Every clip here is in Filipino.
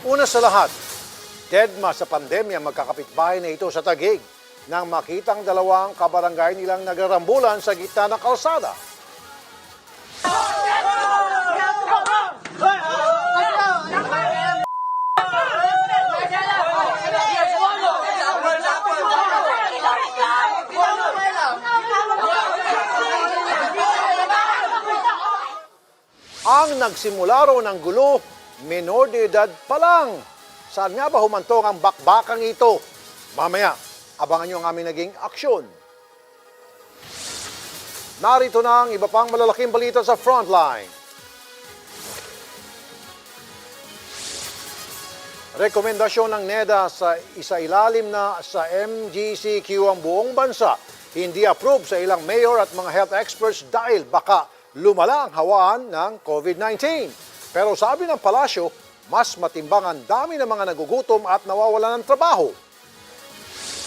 Una sa lahat, deadma sa pandemya magkakapitbahay na ito sa Taguig nang makitang dalawang kabarangay nilang nagrambulan sa gitna ng kalsada. Ang nagsimula raw ng gulo, menor de edad pa lang. Saan nga ba humantong ang bakbakang ito? Mamaya, abangan nyo ang aming naging aksyon. Narito na ang iba pang malalaking balita sa Frontline. Rekomendasyon ng NEDA sa isailalim na sa MGCQ ang buong bansa. Hindi approve sa ilang mayor at mga health experts dahil baka lumala ang hawaan ng COVID-19. Pero sabi ng palasyo, mas matimbang ang dami ng mga nagugutom at nawawalan ng trabaho.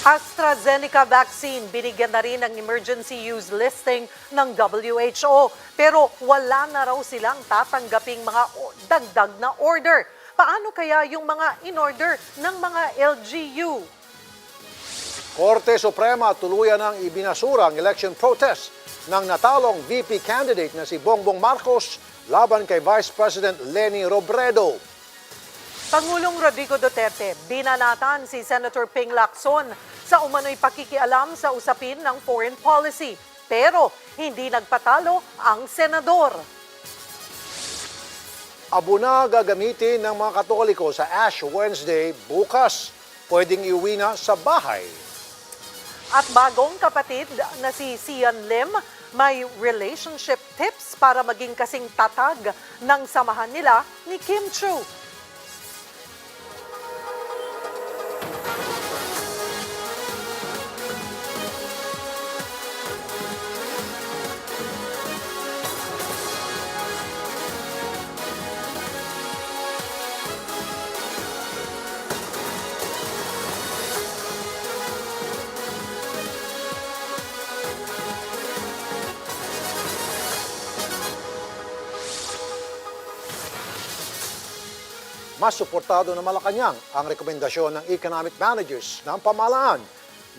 AstraZeneca vaccine binigyan na rin ng emergency use listing ng WHO. Pero wala na raw silang tatanggaping mga dagdag na order. Paano kaya yung mga in-order ng mga LGU? Korte Suprema tuluyan ng ibinasura ang election protest ng natalong VP candidate na si Bongbong Marcos laban kay Vice President Manny Robredo. Pangulong Rodrigo Duterte, binanatan si Senator Ping Lacson sa umano'y pakikialam sa usapin ng foreign policy. Pero hindi nagpatalo ang senador. Abo na gagamitin ng mga Katoliko sa Ash Wednesday bukas. Pwedeng iuwi na sa bahay. At bagong kapatid na si Sian Lim, may relationship tips para maging kasing tatag ng samahan nila ni Kim Chu. Mas suportado na Malacañang ang rekomendasyon ng economic managers ng pamahalaan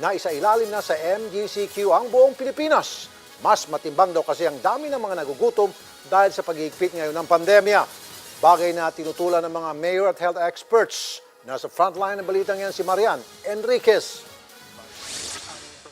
na isailalim na sa MGCQ ang buong Pilipinas. Mas matimbang daw kasi ang dami ng mga nagugutom dahil sa pag-iigpit ngayon ng pandemya. Bagay na tinutulan ng mga mayor at health experts. Nasa frontline ng balitang yan si Marian Enriquez.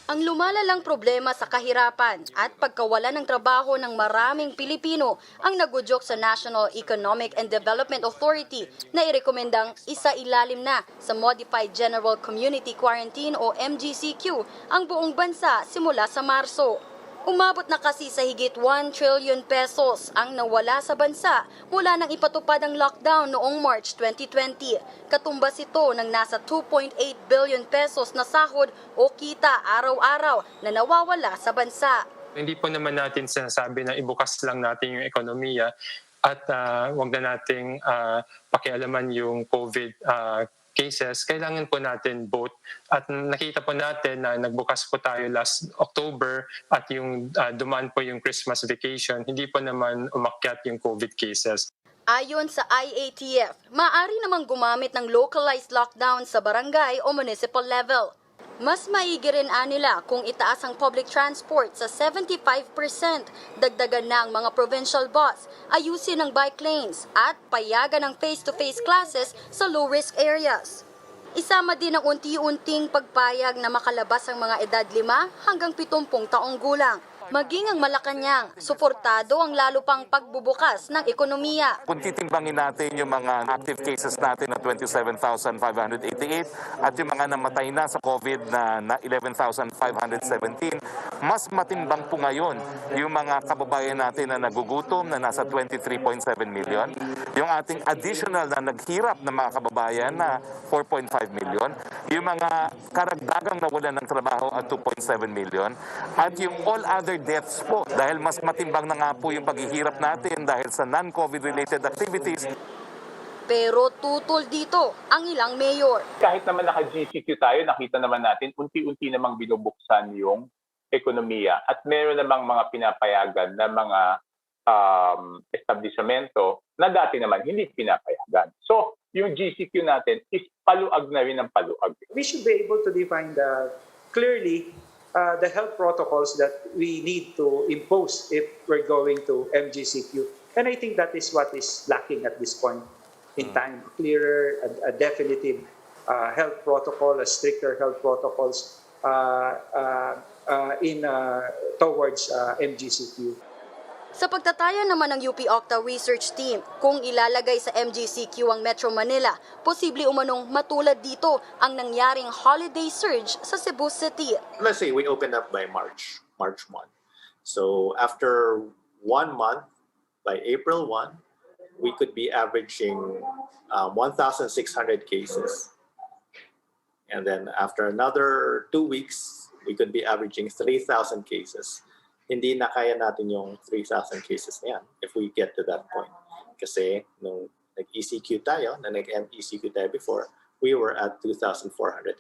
Ang lumalalang problema sa kahirapan at pagkawala ng trabaho ng maraming Pilipino ang nagudyok sa National Economic and Development Authority na irekomendang isailalim na sa Modified General Community Quarantine o MGCQ ang buong bansa simula sa Marso. Umabot na kasi sa higit 1 trillion pesos ang nawala sa bansa mula nang ipatupad ang lockdown noong March 2020. Katumbas ito ng nasa 2.8 billion pesos na sahod o kita araw-araw na nawawala sa bansa. Hindi po naman natin sinasabi na ibukas lang natin yung ekonomiya at wag na nating pakialaman yung COVID cases. Kailangan po natin both. At nakita po natin na nagbukas po tayo last October at yung dumaan po yung Christmas vacation, hindi po naman umakyat yung COVID cases. Ayon sa IATF, maaari namang gumamit ng localized lockdown sa barangay o municipal level. Mas maigi rin nila kung itaas ang public transport sa 75%, dagdagan na ang mga provincial bus, ayusin ang bike lanes at payagan ng face-to-face classes sa low-risk areas. Isama din ang unti-unting pagpayag na makalabas ang mga edad 5 hanggang 70 taong gulang. Maging ang Malacañang, suportado ang lalo pang pagbubukas ng ekonomiya. Kung titimbangin natin yung mga active cases natin na 27,588 at yung mga namatay na sa COVID na 11,517, mas matimbang po ngayon yung mga kababayan natin na nagugutom na nasa 23.7 million, yung ating additional na naghirap na mga kababayan na 4.5 million, yung mga karagdagang nawalan ng trabaho at 2.7 million, at yung all other deaths po dahil mas matimbang na nga po yung paghihirap natin dahil sa non-COVID related activities. Pero tutol dito ang ilang mayor. Kahit naman naka-GCQ tayo, nakita naman natin unti-unti namang binubuksan yung ekonomiya at meron namang mga pinapayagan na mga establishmento na dati naman hindi pinapayagan. So, yung GCQ natin is paluag na rin ng paluag. We should be able to define clearly the health protocols that we need to impose if we're going to MGCQ. And I think that is what is lacking at this point in time. Clearer, a definitive health protocol, a stricter health protocols towards MGCQ. Sa pagtataya naman ng UP Octa Research Team, kung ilalagay sa MGCQ ang Metro Manila, posible umanong matulad dito ang nangyaring holiday surge sa Cebu City. Let's say we open up by March 1. So after 1 month, by April 1, we could be averaging 1,600 cases. And then after another 2 weeks, we could be averaging 3,000 cases. Hindi na kaya natin yung 3,000 cases na yan if we get to that point. Kasi nung nag-ECQ tayo, na nag-MECQ tayo before, we were at 2,400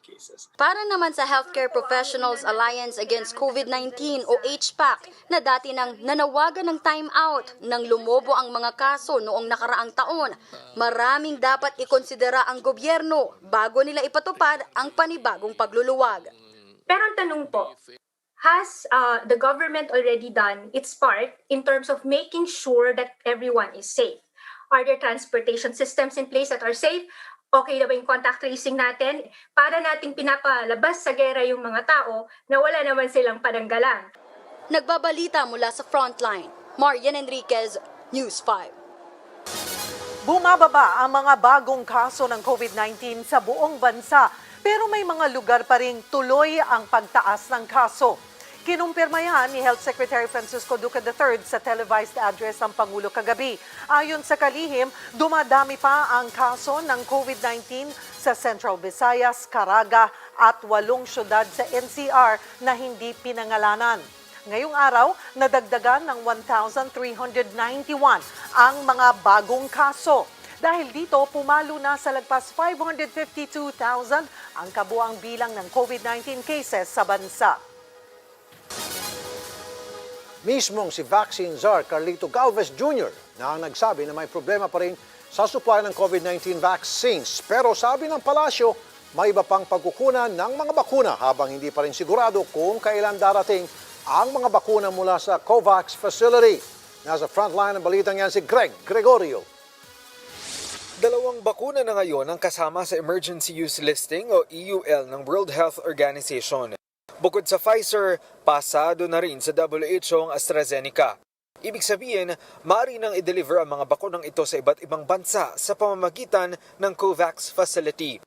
cases. Para naman sa Healthcare Professionals Alliance Against COVID-19 o HPAC na dati nang nanawagan ng time-out nang lumobo ang mga kaso noong nakaraang taon, maraming dapat ikonsidera ang gobyerno bago nila ipatupad ang panibagong pagluluwag. Pero ang tanong po, has the government already done its part in terms of making sure that everyone is safe? Are there transportation systems in place that are safe? Okay na ba yung contact tracing natin? Para nating pinapalabas sa gera yung mga tao na wala naman silang pananggalang. Nagbabalita mula sa Frontline, Marian Enriquez, News 5. Bumababa ang mga bagong kaso ng COVID-19 sa buong bansa, pero may mga lugar pa ring tuloy ang pagtaas ng kaso. Kinumpirma yan ni Health Secretary Francisco Duque III sa televised address ng Pangulo kagabi. Ayon sa kalihim, dumadami pa ang kaso ng COVID-19 sa Central Visayas, Caraga at 8 syudad sa NCR na hindi pinangalanan. Ngayong araw, nadagdagan ng 1,391 ang mga bagong kaso. Dahil dito, pumalo na sa lagpas 552,000 ang kabuang bilang ng COVID-19 cases sa bansa. Mismong si Vaccine Czar Carlito Galvez Jr. na ang nagsabi na may problema pa rin sa supply ng COVID-19 vaccines. Pero sabi ng palasyo, may iba pang pagkukunan ng mga bakuna habang hindi pa rin sigurado kung kailan darating ang mga bakuna mula sa COVAX facility. Nasa frontline ng balitang yan si Greg Gregorio. 2 bakuna na ngayon ang kasama sa Emergency Use Listing o EUL ng World Health Organization. Bukod sa Pfizer, pasado na rin sa WHO ang AstraZeneca. Ibig sabihin, maaari nang i-deliver ang mga bakunang ito sa iba't ibang bansa sa pamamagitan ng COVAX facility.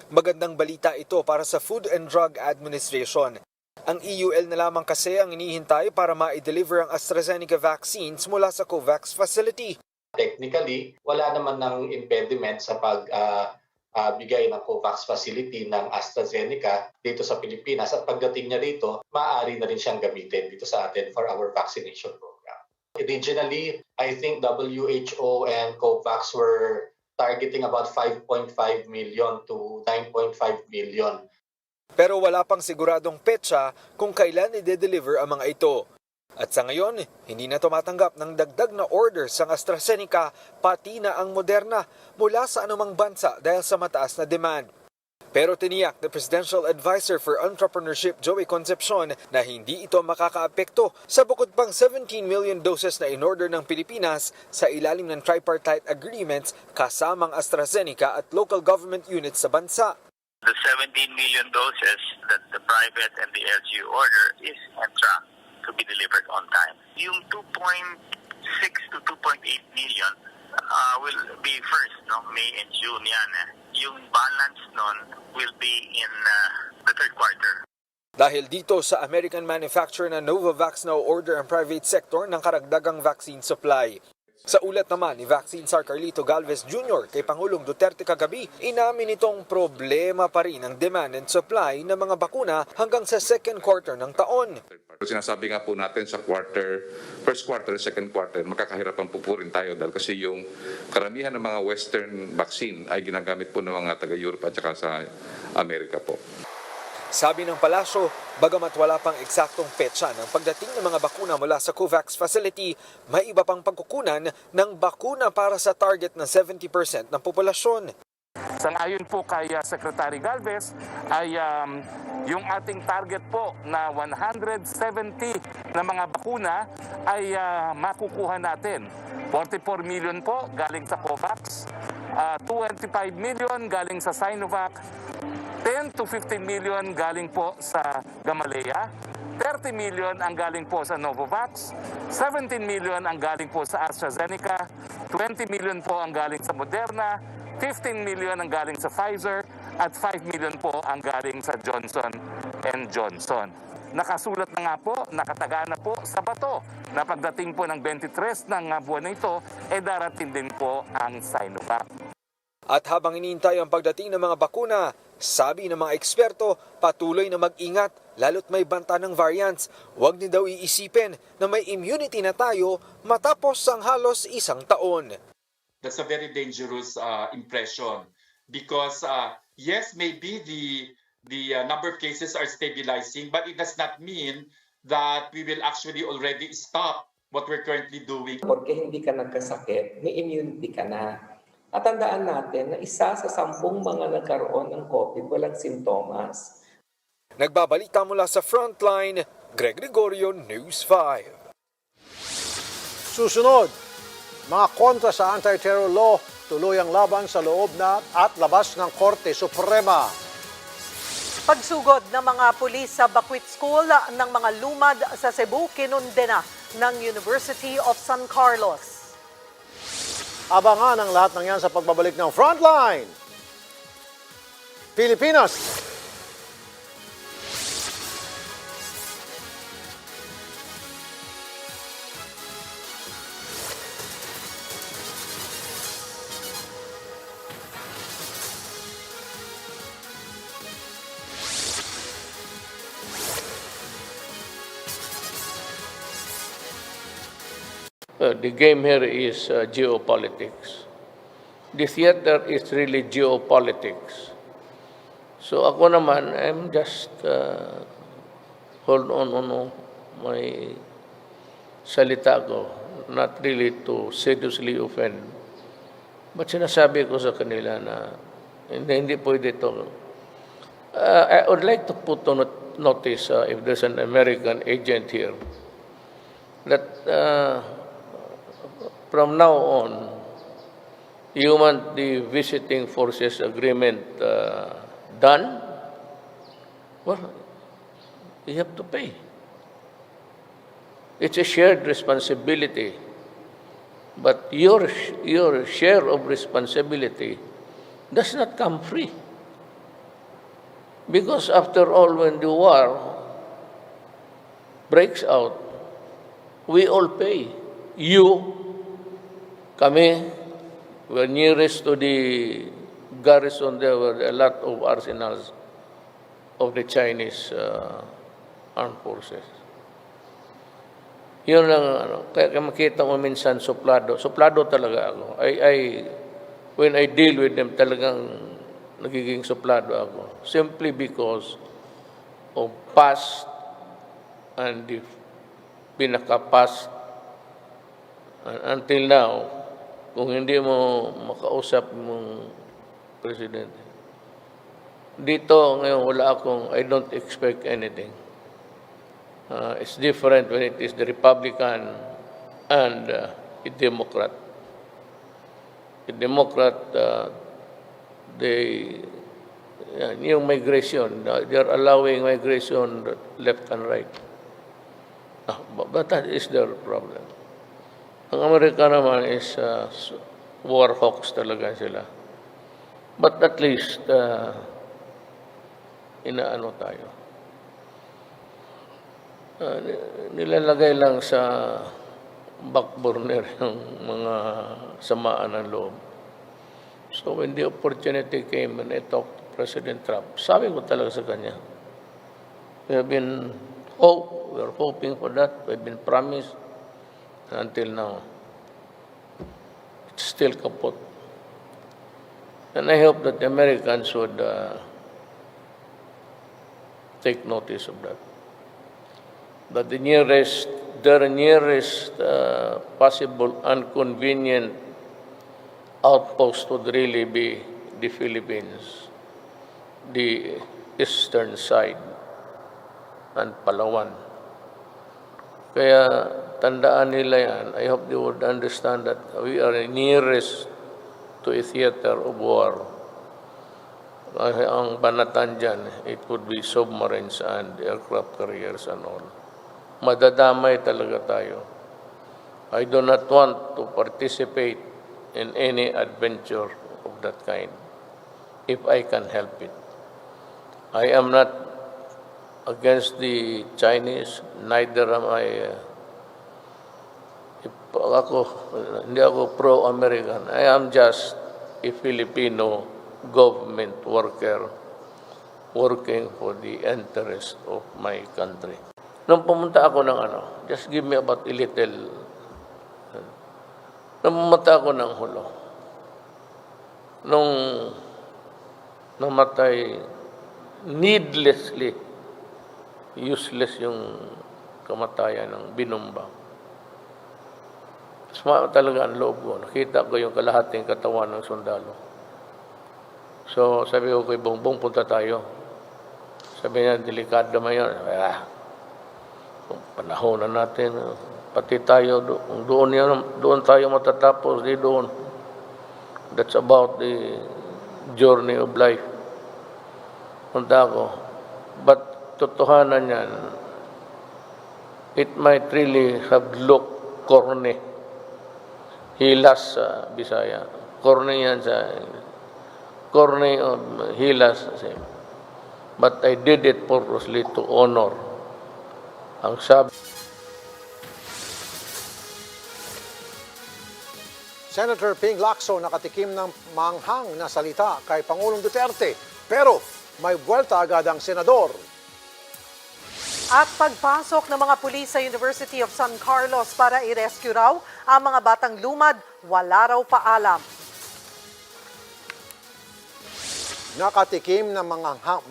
Magandang balita ito para sa Food and Drug Administration. Ang EUL na lamang kasi ang inihintay para ma-deliver ang AstraZeneca vaccines mula sa COVAX facility. Technically, wala naman ng impediment sa pagbigay ng COVAX facility ng AstraZeneca dito sa Pilipinas at pagdating niya dito, maaari na rin siyang gamitin dito sa atin for our vaccination program. Originally, I think WHO and COVAX were targeting about 5.5 million to 9.5 million. Pero wala pang siguradong petsa kung kailan i-deliver ang mga ito. At sa ngayon, hindi na tumatanggap ng dagdag na orders ang AstraZeneca pati na ang Moderna mula sa anumang bansa dahil sa mataas na demand. Pero tiniyak na Presidential Advisor for Entrepreneurship Joey Concepcion na hindi ito makakaapekto sa bukod pang 17 million doses na in-order ng Pilipinas sa ilalim ng tripartite agreements kasamang AstraZeneca at local government units sa bansa. The 17 million doses that the private and the LGU order is on track to be delivered on time. Yung 2.6 to 2.8 million will be first, May and June yan. Yung balance nun will be in the third quarter. Dahil dito sa American manufacturer na Novavax na order ang private sector ng karagdagang vaccine supply. Sa ulat naman ni Vaccine Czar Carlito Galvez Jr. kay Pangulong Duterte kagabi, inamin itong problema pa rin ang demand and supply ng mga bakuna hanggang sa second quarter ng taon. Sinasabi nga po natin sa first quarter, second quarter, makakahirapan po rin tayo dahil kasi yung karamihan ng mga Western vaccine ay ginagamit po ng mga taga-Europe at saka sa Amerika po. Sabi ng palasyo, bagamat wala pang eksaktong petsa ng pagdating ng mga bakuna mula sa COVAX facility, may iba pang pagkukunan ng bakuna para sa target ng 70% ng populasyon. Sangayon po kay Secretary Galvez ay yung ating target po na 170 na mga bakuna ay makukuha natin. 44 million po galing sa COVAX, 25 million galing sa Sinovac, 10 to 15 million galing po sa Gamaleya, 30 million ang galing po sa Novavax, 17 million ang galing po sa AstraZeneca, 20 million po ang galing sa Moderna, 15 million ang galing sa Pfizer, at 5 million po ang galing sa Johnson & Johnson. Nakasulat na nga po, nakataga na po sa bato na pagdating po ng 23 ng buwan na ito, darating din po ang Sinovac. At habang inihintay ang pagdating ng mga bakuna, sabi ng mga eksperto, patuloy na mag-ingat lalo't may banta ng variants. Huwag din daw iisipin na may immunity na tayo matapos ang halos isang taon. That's a very dangerous impression because yes, maybe the number of cases are stabilizing, but it does not mean that we will actually already stop what we're currently doing. Porque hindi ka nagkasakit, may immunity ka na. At tandaan natin na isa sa 10 mga nagkaroon ng COVID walang simptomas. Nagbabalita mula sa Frontline, Greg Gregorio, News 5. Susunod, mga kontra sa anti-terror law, tuloy ang laban sa loob na at labas ng Korte Suprema. Pagsugod ng mga pulis sa Bakwit School ng mga lumad sa Cebu, kinundena ng University of San Carlos. Abangan ang lahat ng yan sa pagbabalik ng Frontline. Pilipinas. The game here is geopolitics. The theater is really geopolitics. So ako naman, I'm just hold on my salita ko, not really to seriously offend. But sinasabi ko sa kanila na hindi pwede ito. I would like to put on notice if there's an American agent here that from now on, you want the visiting forces agreement done? Well, you have to pay. It's a shared responsibility. But your share of responsibility does not come free. Because after all, when the war breaks out, we all pay. You, kami, we're nearest to the garrison. There were a lot of arsenals of the Chinese armed forces. Yun lang, kaya makita mo minsan suplado. Suplado talaga ako. When I deal with them, talagang nagiging suplado ako. Simply because of past and the pinaka-past. Until now, kung hindi mo makausap mong presidente. Dito ngayon I don't expect anything. It's different when it is the Republican and a Democrat. A Democrat, yung migration, they are allowing migration left and right. But that is their problem. Ang Amerika naman is war hawks talaga sila. But at least, inaano tayo. Nilalagay lang sa back burner yung mga samaan ng loob. So when the opportunity came and I talked to President Trump, sabi ko talaga sa kanya, we're hoping for that, we've been promised. Until now, it's still kaput. And I hope that the Americans would take notice of that. That their nearest possible inconvenient outpost would really be the Philippines, the eastern side, and Palawan. Kaya tandaan nila yan. I hope they would understand that we are nearest to a theater of war. Ang banatan dyan, it would be submarines and aircraft carriers and all. Madadamay talaga tayo. I do not want to participate in any adventure of that kind if I can help it. I am not against the Chinese, neither am I hindi ako pro-American. I am just a Filipino government worker working for the interest of my country. Nung pumunta ako ng just give me about a little, nung pumunta ako ng Hulo, nung namatay needlessly, useless yung kamatayan ng binumba. Suma talaga ang loob ko. Nakita ko yung kalahating katawan ng sundalo. So, sabi ko kay Bongbong, punta tayo. Sabi niya, delikado naman yun. Panahon na natin. Pati tayo, doon tayo matatapos. Di doon. That's about the journey of life. Punta ako. But, totohanan yan, it might really have looked corny. Hilas sa Bisaya. Corny yan sa corny of hilas. But I did it purposely to honor. Ang sabi. Senator Ping Lacson nakatikim ng manghang na salita kay Pangulong Duterte. Pero may buwelta agad ang senador. At pagpasok ng mga pulis sa University of San Carlos para i-rescue raw ang mga batang lumad, wala raw paalam. Nakatikim ng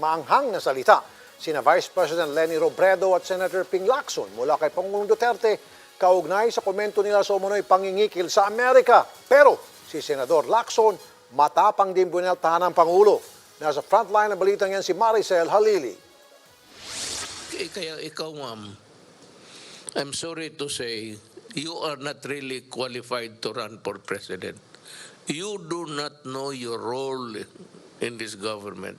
maanghang na salita sina Vice President Manny Robredo at Senator Ping Lacson mula kay Pangulong Duterte kaugnay sa komento nila sa umunoy pangingikil sa Amerika. Pero si Senador Lacson matapang din buneltahan ng Pangulo. Nasa frontline ng balitang yan si Maricel Halili. Kaya ikaw, ma'am, I'm sorry to say, you are not really qualified to run for president. You do not know your role in this government.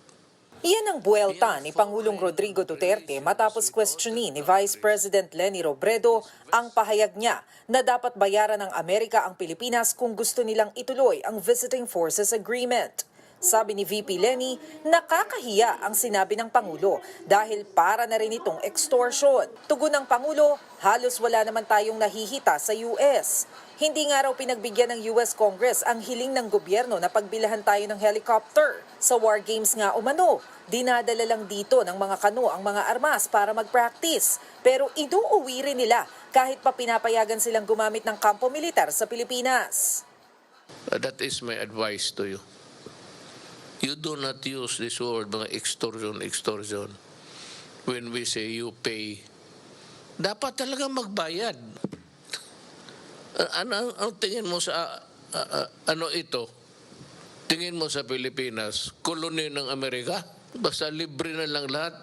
Iyan ang buwelta ni Pangulong Rodrigo Duterte matapos questionin ni Vice President Leni Robredo ang pahayag niya na dapat bayaran ng Amerika ang Pilipinas kung gusto nilang ituloy ang Visiting Forces Agreement. Sabi ni VP Leni, nakakahiya ang sinabi ng Pangulo dahil para na rin itong extortion. Tugon ng Pangulo, halos wala naman tayong nahihita sa US. Hindi nga raw pinagbigyan ng US Congress ang hiling ng gobyerno na pagbilahan tayo ng helicopter. Sa war games nga umano, dinadala lang dito ng mga kano ang mga armas para mag-practice. Pero inuuwi rin nila kahit pa pinapayagan silang gumamit ng kampo militar sa Pilipinas. That is my advice to you. You do not use this word, mga extortion. When we say you pay, dapat talaga magbayad. Ang tingin mo sa, ito? Tingin mo sa Pilipinas, koloni ng Amerika? Basta libre na lang lahat.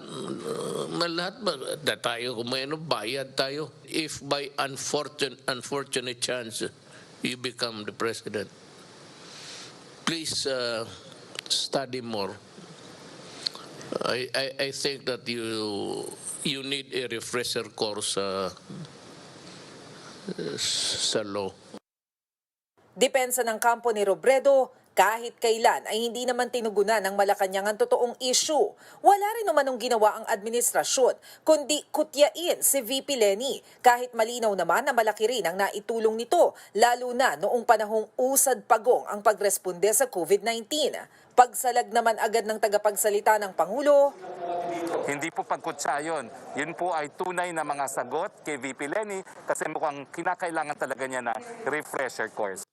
Tayo, kung may bayad tayo. If by unfortunate chance, you become the president, please, study more. I think that you need a refresher course sa law. Depensa ng kampo ni Robredo, kahit kailan ay hindi naman tinugunan ng Malacañang ang totoong issue. Wala rin naman ginawa ang administrasyon, kundi kutyain si VP Leni. Kahit malinaw naman na malaki rin ang naitulong nito, lalo na noong panahong usad pagong ang pagresponde sa COVID-19. Pagsalag naman agad ng tagapagsalita ng Pangulo, Hindi po pagkutsa yun. Yun po ay tunay na mga sagot kay VP Leni kasi mukhang kinakailangan talaga niya na refresher course.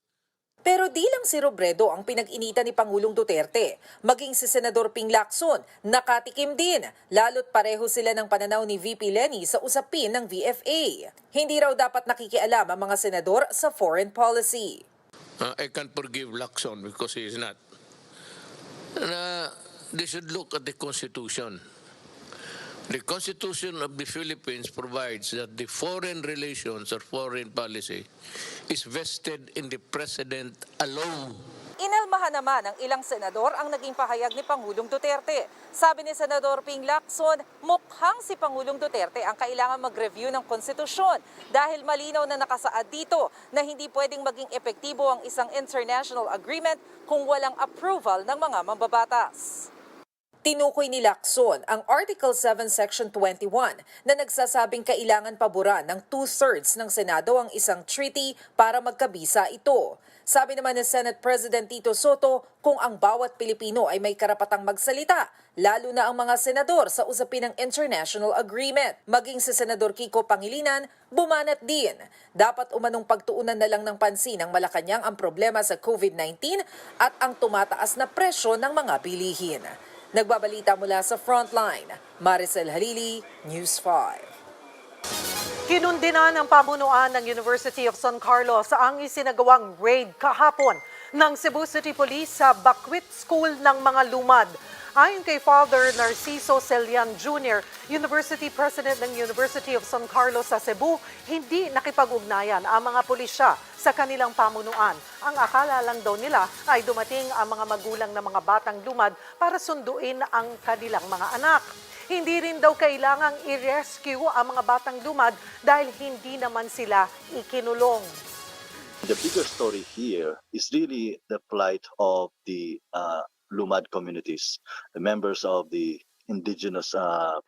pero di lang si Robredo ang pinag-initan ni Pangulong Duterte. Maging si Senador Ping Lacson, nakatikim din. Lalo't pareho sila ng pananaw ni VP Leni sa usapin ng VFA. Hindi raw dapat nakikialam ang mga senador sa foreign policy. I can't forgive Lacson because he is not. na they should look at the Constitution. The Constitution of the Philippines provides that the foreign relations or foreign policy is vested in the President alone. Inalmahan naman ng ilang senador ang naging pahayag ni Pangulong Duterte. Sabi ni Senador Ping Lacson, mukhang si Pangulong Duterte ang kailangan mag-review ng konstitusyon dahil malinaw na nakasaad dito na hindi pwedeng maging epektibo ang isang international agreement kung walang approval ng mga mambabatas. Tinukoy ni Lacson ang Article 7 Section 21 na nagsasabing kailangan paboran ng 2/3 ng Senado ang isang treaty para magkabisa ito. Sabi naman ni Senate President Tito Soto kung ang bawat Pilipino ay may karapatang magsalita, lalo na ang mga senador sa usapin ng international agreement. Maging si Senador Kiko Pangilinan, bumanat din. Dapat umanong pagtuunan na lang ng pansin ng Malacañang ang problema sa COVID-19 at ang tumataas na presyo ng mga bilihin. Nagbabalita mula sa Frontline, Maricel Halili, News 5. Kinundina ng pamunuan ng University of San Carlos ang isinagawang raid kahapon ng Cebu City Police sa Bakwit School ng mga lumad. Ayon kay Father Narciso Celian Jr., University President ng University of San Carlos sa Cebu, hindi nakipag-ugnayan ang mga pulisya sa kanilang pamunuan. Ang akala lang daw nila ay dumating ang mga magulang ng mga batang lumad para sunduin ang kanilang mga anak. Hindi rin daw kailangang i-rescue ang mga batang lumad dahil hindi naman sila ikinulong. The bigger story here is really the plight of the Lumad communities, the members of the indigenous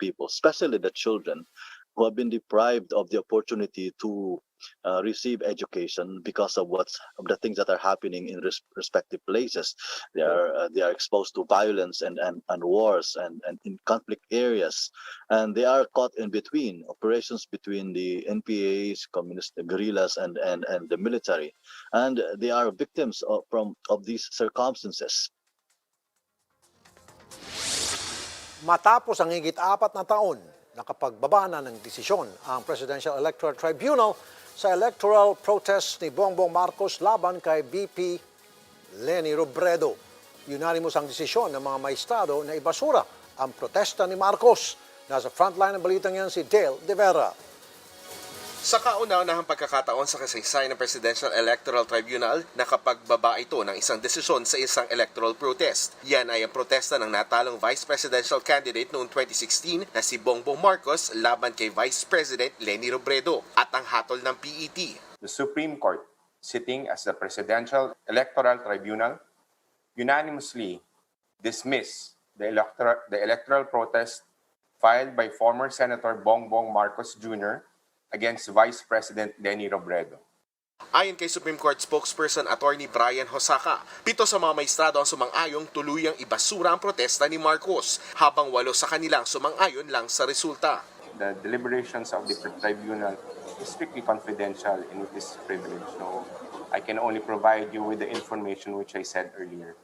people, especially the children who have been deprived of the opportunity to receive education because of the things that are happening in respective places. They are exposed to violence and wars and in conflict areas, and they are caught in between operations between the NPAs, communist guerrillas, and the military, and they are victims of these circumstances. Matapos ang higit 4 na taon, nakapagbaba na ng desisyon ang Presidential Electoral Tribunal sa electoral protest ni Bongbong Marcos laban kay VP Robredo. Unanimous ang desisyon ng mga maestrado na ibasura ang protesta ni Marcos. Nasa frontline ng balitang yan si Dale De Vera. Sa kauna-unahang pagkakataon sa kasaysayan ng Presidential Electoral Tribunal, nakapagbaba ito ng isang desisyon sa isang electoral protest. Yan ay ang protesta ng natalong Vice Presidential candidate noong 2016 na si Bongbong Marcos laban kay Vice President Leni Robredo at ang hatol ng PET. The Supreme Court, sitting as the Presidential Electoral Tribunal, unanimously dismissed the electoral protest filed by former Senator Bongbong Marcos Jr. against Vice President Leni Robredo. Ayon kay Supreme Court spokesperson Attorney Brian Hosaka, 7 sa mga maestrado ang sumang-ayong tuluyang ibasura ang protesta ni Marcos, habang 8 sa kanilang sumang-ayon lang sa resulta. The deliberations of the tribunal is strictly confidential and it is privileged. So I can only provide you with the information which I said earlier.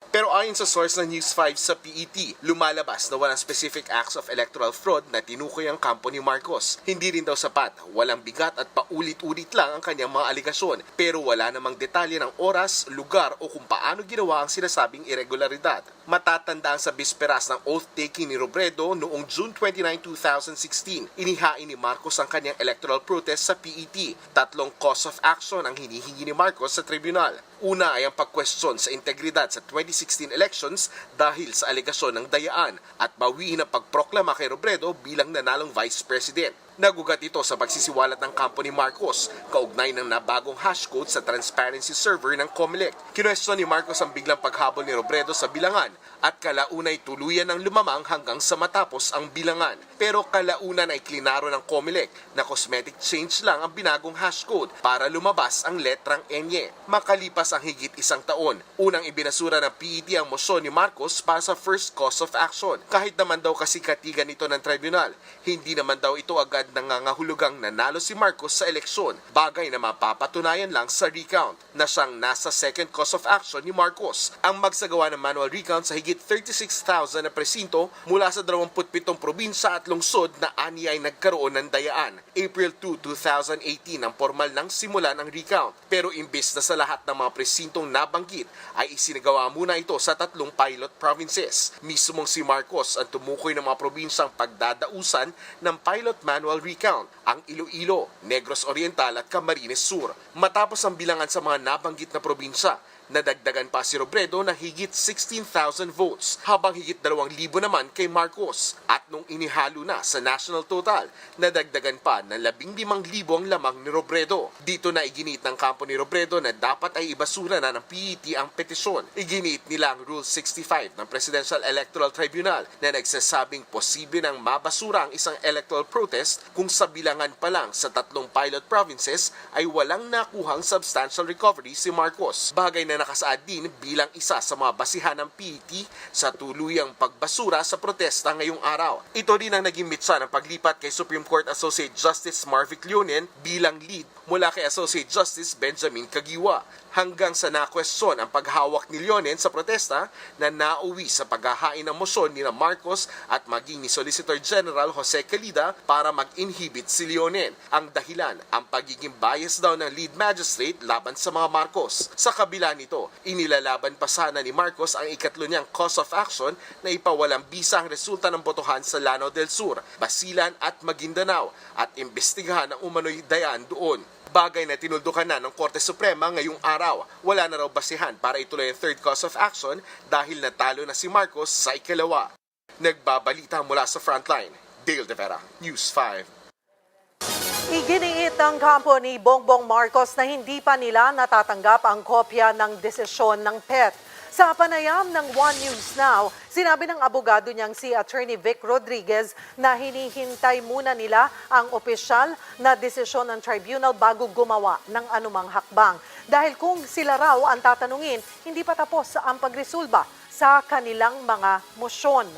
Pero ayon sa source ng News 5 sa PET, lumalabas na walang specific acts of electoral fraud na tinukoy ang kampo ni Marcos. Hindi rin daw sapat, walang bigat at paulit-ulit lang ang kanyang mga aligasyon, pero wala namang detalye ng oras, lugar o kung paano ginawa ang sinasabing irregularidad. Matatandaan sa bisperas ng oath-taking ni Robredo noong June 29, 2016, inihain ni Marcos ang kanyang electoral protest sa PET. 3 cause of action ang hinihingi ni Marcos sa tribunal. Una ay ang pagkwestiyon sa integridad sa 2016 elections dahil sa alegasyon ng dayaan at bawiin ang pagproklama kay Robredo bilang nanalong Vice President. Nagugat ito sa pagsisiwalat ng kampo ni Marcos, kaugnay ng nabagong hashcode sa transparency server ng COMELEC. Kinwestiyon ni Marcos ang biglang paghabol ni Robredo sa bilangan at kalaunay tuluyan ng lumamang hanggang sa matapos ang bilangan. Pero kalaunan ay klinaro ng COMELEC na cosmetic change lang ang binagong hashcode para lumabas ang letrang N. Makalipas ang higit 1 taon, unang ibinasura ng PET ang mosyon ni Marcos para sa first cause of action. Kahit naman daw kasi katigan ito ng tribunal, hindi naman daw ito agad agad nangangahulugang nanalo si Marcos sa eleksyon, bagay na mapapatunayan lang sa recount na siyang nasa second cause of action ni Marcos ang magsagawa ng manual recount sa higit 36,000 na presinto mula sa 27 probinsya at lungsod na aniya ay nagkaroon ng dayaan. April 2, 2018 ang formal nang simulan ang recount, pero imbes na sa lahat ng mga presintong nabanggit ay isinagawa muna ito sa 3 pilot provinces. Mismong si Marcos ang tumukoy ng mga probinsyang pagdadausan ng pilot manual recount, ang Iloilo, Negros Oriental at Camarines Sur. Matapos ang bilangan sa mga nabanggit na probinsya, nadagdagan pa si Robredo ng higit 16,000 votes, habang higit 2,000 naman kay Marcos. At nung inihalo na sa national total, nadagdagan pa ng 15,000 ang lamang ni Robredo. Dito na iginit ng kampo ni Robredo na dapat ay ibasura na ng PET ang petisyon. Iginit nila ang Rule 65 ng Presidential Electoral Tribunal na nagsasabing posible nang mabasura ang isang electoral protest kung sa bilangan pa lang sa 3 pilot provinces ay walang nakuhang substantial recovery si Marcos. Bagay na nakasaad din bilang isa sa mga basihan ng PET sa tuluyang pagbasura sa protesta ngayong araw. Ito din ang naging mitsa ng paglipat kay Supreme Court Associate Justice Marvic Leonen bilang lead mula kay Associate Justice Benjamin Caguioa, hanggang sa nakwestiyon ang paghawak ni Leonen sa protesta na nauwi sa paghahain ng motion ni Marcos at maging ni Solicitor General Jose Calida para mag-inhibit si Leonen. Ang dahilan, ang pagiging bias daw ng lead magistrate laban sa mga Marcos. Sa kabila nito, inilalaban pa sana ni Marcos ang ikatlo niyang cause of action na ipawalang bisa ang resulta ng botohan sa Lanao del Sur, Basilan at Maguindanao at imbestigahan ang umano'y dayaan doon. Bagay na tinuldukan na ng Korte Suprema ngayong araw. Wala na raw basihan para ituloy ang third cause of action dahil natalo na si Marcos sa ikalawa. Nagbabalita mula sa Frontline, Dale De Vera, News 5. Iginiit ng kampo ni Bongbong Marcos na hindi pa nila natatanggap ang kopya ng desisyon ng PET. Sa panayam ng One News Now, sinabi ng abogado niyang si Attorney Vic Rodriguez na hinihintay muna nila ang opisyal na desisyon ng tribunal bago gumawa ng anumang hakbang. Dahil kung sila raw ang tatanungin, hindi pa tapos ang pagresolba sa kanilang mga mosyon.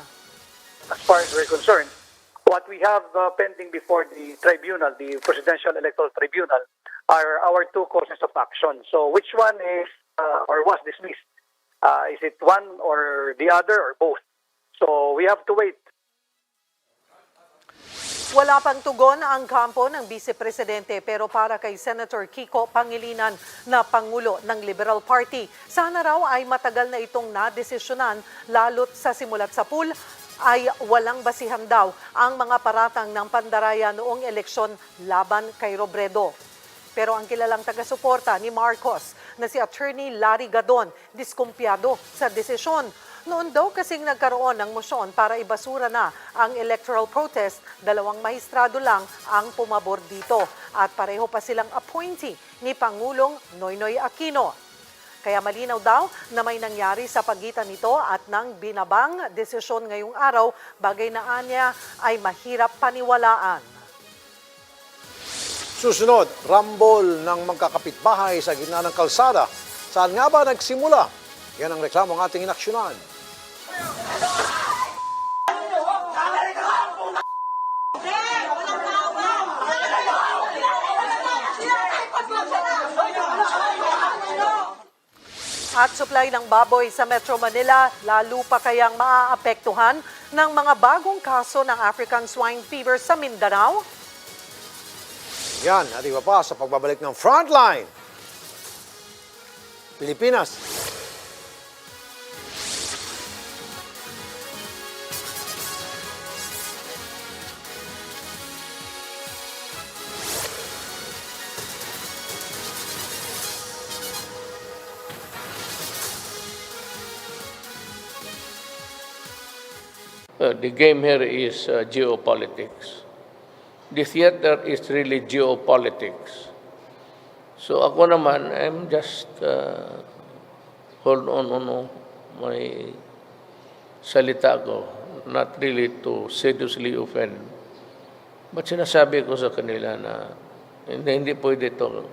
As far as we're concerned, what we have pending before the tribunal, the Presidential Electoral Tribunal, are our 2 courses of action. So which one is or was dismissed? Is it one or the other or both? So we have to wait. Wala pang tugon ang kampo ng Vice Presidente, pero para kay Senator Kiko Pangilinan na Pangulo ng Liberal Party, sana raw ay matagal na itong nadesisyonan, lalo't sa simulat sa pool ay walang basihan daw ang mga paratang ng pandaraya noong eleksyon laban kay Robredo. Pero ang kilalang taga-suporta ni Marcos na si Attorney Larry Gadon, diskumpiyado sa desisyon. Noon daw kasing nagkaroon ng mosyon para ibasura na ang electoral protest, 2 mahistrado lang ang pumabor dito at pareho pa silang appointee ni Pangulong Noynoy Aquino. Kaya malinaw daw na may nangyari sa pagitan nito at ng binabang desisyon ngayong araw, bagay na anya ay mahirap paniwalaan. Susunod, rambol ng magkakapitbahay sa gitna ng kalsada. Saan nga ba nagsimula? Yan ang reklamo ng ating inaksyonan. At supply ng baboy sa Metro Manila, lalo pa kayang maaapektuhan ng mga bagong kaso ng African Swine Fever sa Mindanao? Yan at iba pa sa pagbabalik ng Frontline. Pilipinas. The game here is geopolitics. The theater is really geopolitics. So ako naman, I'm just hold on my salita ko, not really to seriously offend. But sinasabi ko sa kanila na hindi pwede ito.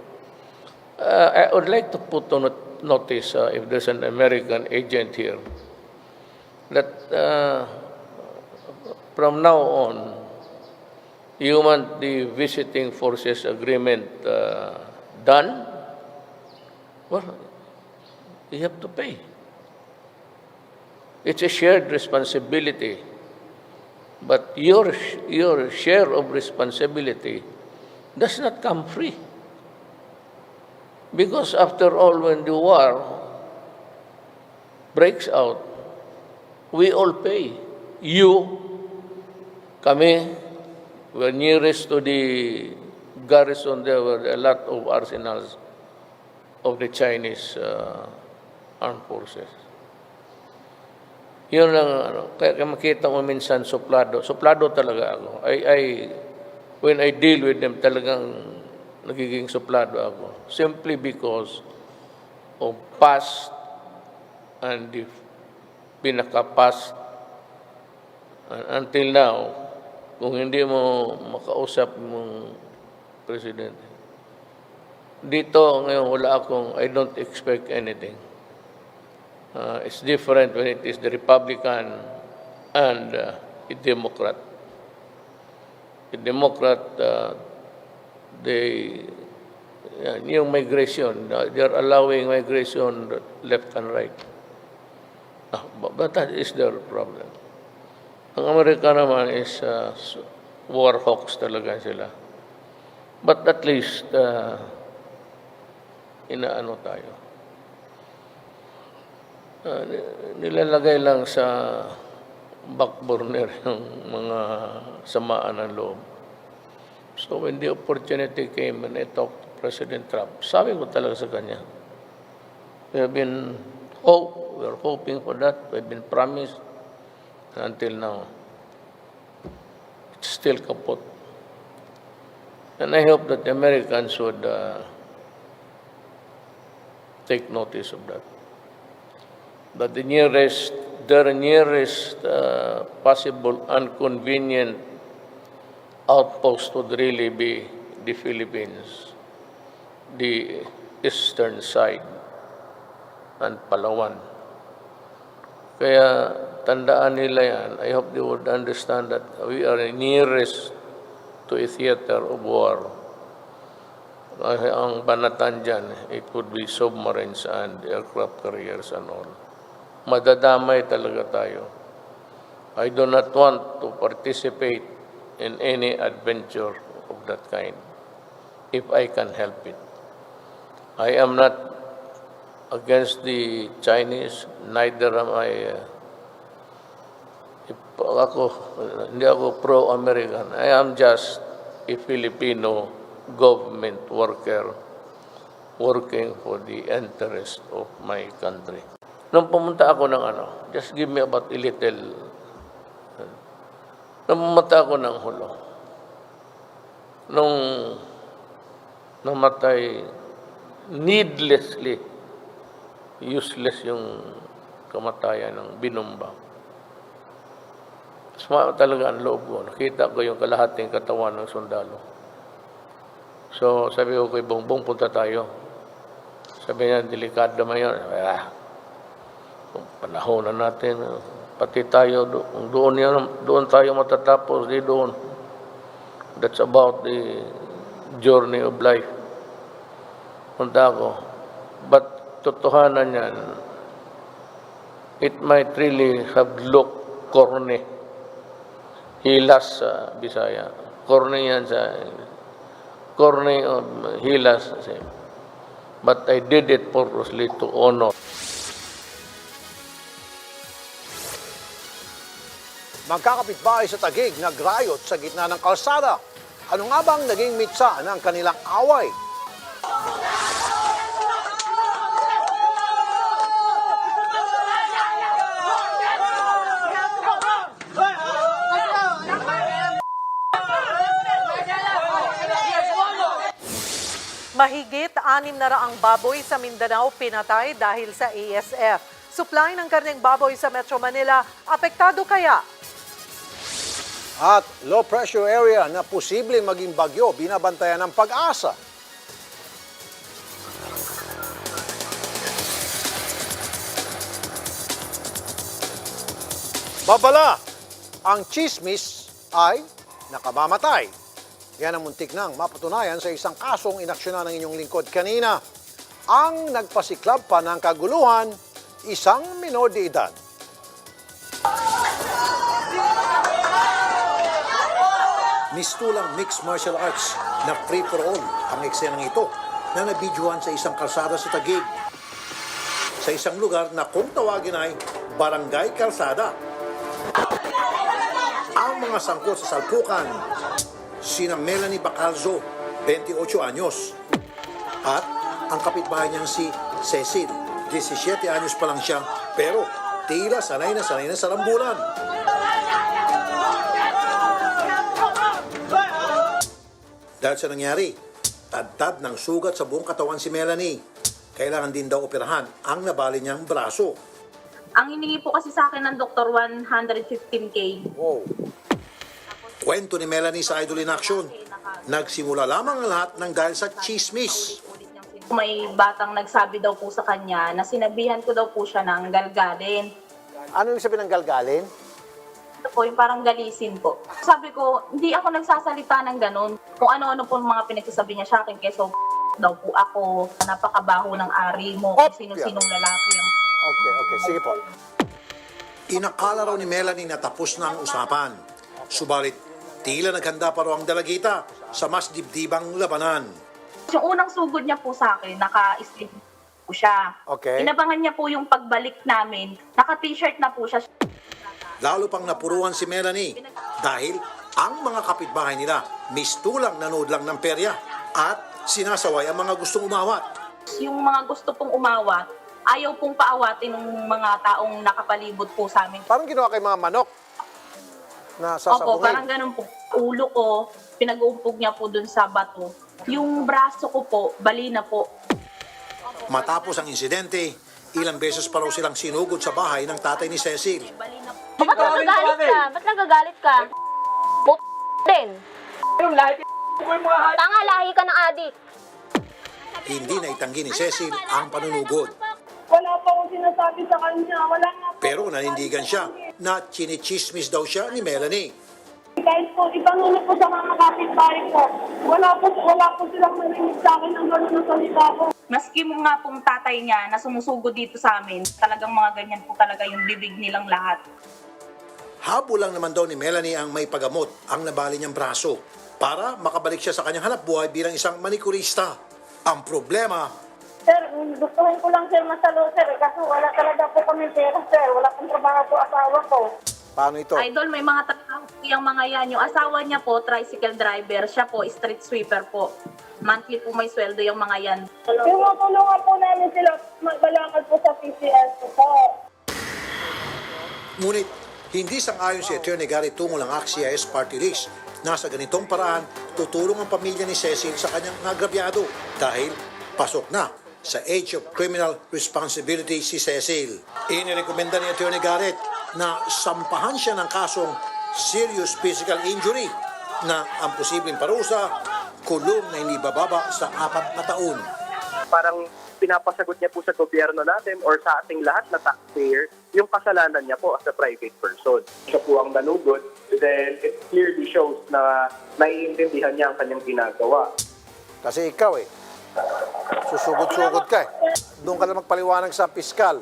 I would like to put on notice if there's an American agent here that from now on, You want the visiting forces agreement done? Well, you have to pay. It's a shared responsibility. But your share of responsibility does not come free. Because after all, when the war breaks out, we all pay. You, kami, were nearest to the garrison. There were a lot of arsenals of the Chinese armed forces. Yun lang, kaya makita mo minsan suplado talaga ako. When I deal with them, talagang nagiging suplado ako. Simply because of past and the pinaka-past. Until now, kung hindi mo makausap mong presidente, dito ngayon wala akong, I don't expect anything. It's different when it is the Republican and a Democrat. A Democrat, yung migration, they are allowing migration left and right. But that is their problem. Ang Amerika naman is war hawks talaga sila. But at least, inaano tayo. Nilalagay lang sa back burner yung mga samaan ng loob. So when the opportunity came and I talked to President Trump, sabi ko talaga sa kanya, we're hoping for that, we've been promised, and until now, it's still kaput. And I hope that the Americans would take notice of that. But their nearest possible inconvenient outpost would really be the Philippines, the eastern side, and Palawan. Kaya tandaan nila yan. I hope they would understand that we are nearest to a theater of war. Ang banatan dyan, it would be submarines and aircraft carriers and all. Madadamay talaga tayo. I do not want to participate in any adventure of that kind if I can help it. I am not against the Chinese, neither am I hindi ako pro-American. I am just a Filipino government worker working for the interest of my country. Nung pumunta ako ng just give me about a little. Nung pumunta ako ng Hulo, nung namatay needlessly, useless yung kamatayan ng binumba. Suma talaga ang loob ko. Nakita ko yung kalahating katawan ng sundalo. So sabi ko kay Bongbong, punta tayo. Sabi niya, delikado naman yun. Panahon na natin, pati tayo, doon tayo matatapos, di doon. That's about the journey of life. Punta ako. But totohanan yan, it might really have looked corny. Hilas sa Bisaya. Corny yan sa corny of hilas. But I did it purposely to honor. Magkakapitbahay sa Taguig, nagrayot sa gitna ng kalsada. Ano nga bang naging mitsa ng kanilang away? Mahigit 600 baboy sa Mindanao pinatay dahil sa ASF. Supply ng karneng baboy sa Metro Manila, apektado kaya? At low pressure area na posibleng maging bagyo, binabantayan ng Pag-asa. Babala, ang Tsismis ay nakamamatay. Yan ang muntik nang mapatunayan sa isang kasong inaksyonan ng inyong lingkod kanina. Ang nagpasiklab pa ng kaguluhan, isang minor de edad. Mistulang mixed martial arts na free-for-all ang eksenang ito na nabidyohan sa isang kalsada sa Taguig. Sa isang lugar na kung tawagin ay Barangay Kalsada. Ang mga sangkot sa salpukan, sina Melanie Bacalzo, 28 anyos, at ang kapitbahay niyang si Cecil, 17 anyos pa lang siya, pero tila sanay na sa rambulan. Dahil sa nangyari, tad-tad ng sugat sa buong katawan si Melanie. Kailangan din daw operahan ang nabali niyang braso. Ang hiningi po kasi sa akin ng doktor, 115K. Wow. Kwento ni Melanie sa Idol in Action, nagsimula lamang ang lahat ng dahil sa tsismis. May batang nagsabi daw po sa kanya na sinabihan ko daw po siya ng galgalin. Ano yung sabihin ng galgalin? Ito po, yung parang galisin po. Sabi ko, hindi ako nagsasalita ng ganun. Kung ano-ano po mga pinagsasabi niya sa akin, keso daw po ako, napakabaho ng ari mo, kung sino-sinong lalaki ang... Okay, sige po. Inakala raw ni Melanie na tapos na ang usapan. Subalit, tila naghanda pa raw ang dalagita sa mas dibdibang labanan. Yung unang sugod niya po sa akin, naka-sleeve po siya. Okay. Inabangan niya po yung pagbalik namin, naka-t-shirt na po siya. Lalo pang napuruan si Melanie dahil ang mga kapitbahay nila mistulang nanood lang ng perya at sinasaway ang mga gustong umawat. Yung mga gusto pong umawat, ayaw pong paawatin ng mga taong nakapalibot po sa amin. Parang ginawa kay mga manok na sasabungin. Opo, parang ganun po. Ulo ko, pinag-uumpog niya po dun sa bato. Yung braso ko po, bali na po. Matapos ang insidente, ilang beses pa raw silang sinugod sa bahay ng tatay ni Cecil. Ba't nagagalit ka? Ba't nagagalit ka? Din. Tanga, lahi ka ng adik. Hindi na itanggi ni Cecil ang panunugod. Wala pa akong sinasabi sa kanya. Wala nga po. Pero nanindigan siya na chinitsismis daw siya ni Melanie. Kahit po, itanong po sa mga kapitbahay ko. Wala po silang marinig sa akin ng gano'n na salita ko. Maski mo nga pong tatay niya na sumusugod dito sa amin, talagang mga ganyan po talaga yung bibig nilang lahat. Habol lang naman daw ni Melanie ang may pagamot ang nabali niyang braso para makabalik siya sa kanyang hanapbuhay bilang isang manikurista. Ang problema, Sir, gustuhin ko lang sir masalo sir. Kasi wala talaga po kami pera sir. Wala pong trabaho po asawa ko. paano ito? Idol, may mga trabaho po yung mga yan. Yung asawa niya po, tricycle driver. Siya po, street sweeper po. Monthly po may sweldo yung mga yan. Tinutulungan po namin sila magbalakad po sa PCS po. Ngunit, hindi sang-ayon si Atty. Gary tungo ng AXIS party list. Nasa ganitong paraan, tutulong ang pamilya ni Cecil sa kanyang nagrabyado dahil pasok na sa age of criminal responsibility si Cecil. Inirekomenda ni Atty. Garrett na sampahan siya ng kasong serious physical injury na ang posibleng parusa, kulong na hindi bababa sa 4 na taon. Parang pinapasagot niya po sa gobyerno natin or sa ating lahat na taxpayer yung kasalanan niya po as a private person. Siya po ang nanugod, then it clearly shows na naiintindihan niya ang kanyang ginagawa. Kasi ikaw susugod-sugod ka Doon ka na magpaliwanag sa piskal.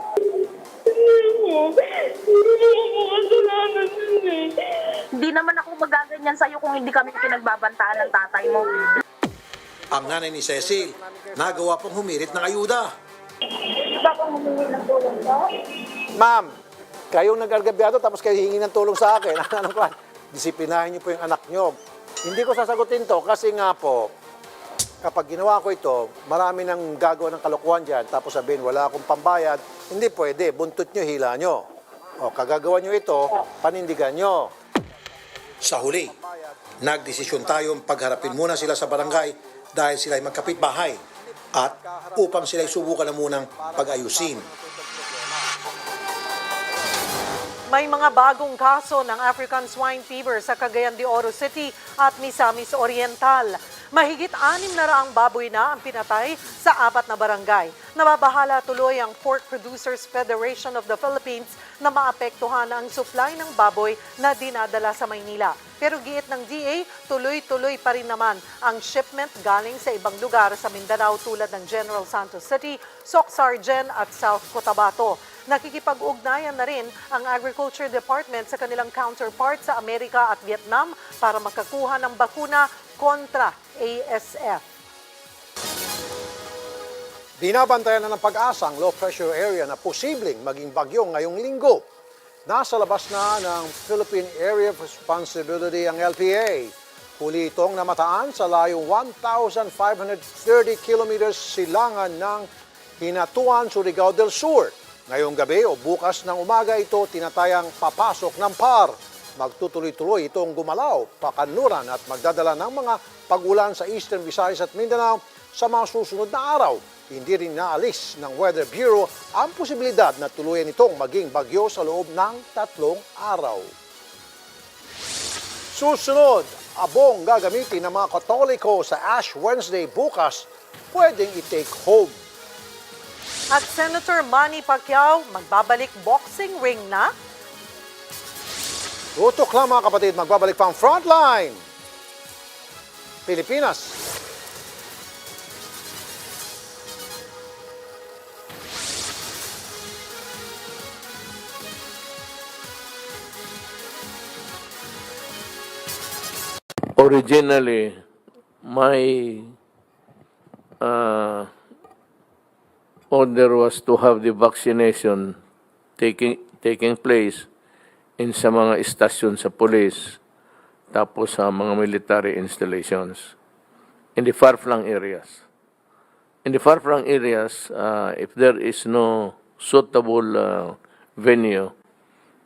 Hindi naman ako magaganyan sa'yo kung hindi kami pinagbabantaan ng tatay mo. Ang nanay ni Cecil, nagawa pang humirit ng ayuda. Iba pong humingi ng tulong ko? Ma'am, kayong nag-argabyado tapos kayo hingi ng tulong sa akin. Disiplinahin niyo po yung anak niyo. Hindi ko sasagutin to kasi nga po, kapag ginawa ko ito, marami nang gagawa ng kalokohan dyan. Tapos sabihin, wala akong pambayad. Hindi pwede. Buntot nyo, hila nyo. O, kagagawa nyo ito, panindigan nyo. Sa huli, nagdesisyon tayong pagharapin muna sila sa barangay dahil sila ay magkapitbahay at upang sila ay subukan na munang pag-ayusin. May mga bagong kaso ng African swine fever sa Cagayan de Oro City at Misamis Oriental. Mahigit 600 baboy na ang pinatay sa 4 na barangay. Nababahala tuloy ang Pork Producers Federation of the Philippines na maapektuhan ang supply ng baboy na dinadala sa Maynila. Pero giit ng DA, tuloy-tuloy pa rin naman ang shipment galing sa ibang lugar sa Mindanao tulad ng General Santos City, Socsargen at South Cotabato. Nakikipag-ugnayan na rin ang Agriculture Department sa kanilang counterpart sa Amerika at Vietnam para makakuha ng bakuna kontra ASF. Binabantayan na ng pag-asa ang low pressure area na posibleng maging bagyo ngayong linggo. Nasa labas na ng Philippine Area of Responsibility ang LPA. Huli itong namataan sa layo 1,530 kilometers silangan ng Hinatuan, Surigao del Sur. Ngayong gabi o bukas ng umaga ito tinatayang papasok ng PAR. Magtutuloy-tuloy itong gumalaw, pakanluran at magdadala ng mga pag-ulan sa Eastern Visayas at Mindanao sa mga susunod na araw. Hindi rin naalis ng Weather Bureau ang posibilidad na tuluyan itong maging bagyo sa loob ng 3 araw. Susunod, abong gagamitin ng mga Katoliko sa Ash Wednesday bukas, pwedeng i-take home. At Senator Manny Pacquiao magbabalik boxing ring na? Tutok lang mga kapatid, magbabalik pa ang Frontline. Pilipinas. Originally, my order was to have the vaccination taking place in sa mga istasyon sa police, tapos sa mga military installations in the far-flung areas. In the far-flung areas, if there is no suitable venue,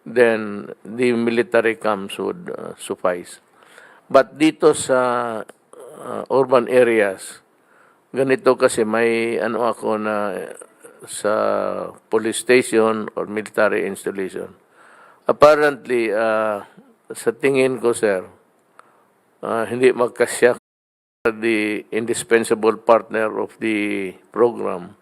then the military camps would suffice. But dito sa urban areas, ganito kasi may ako na sa police station or military installation. Apparently, sa tingin ko, sir, hindi magkasya the indispensable partner of the program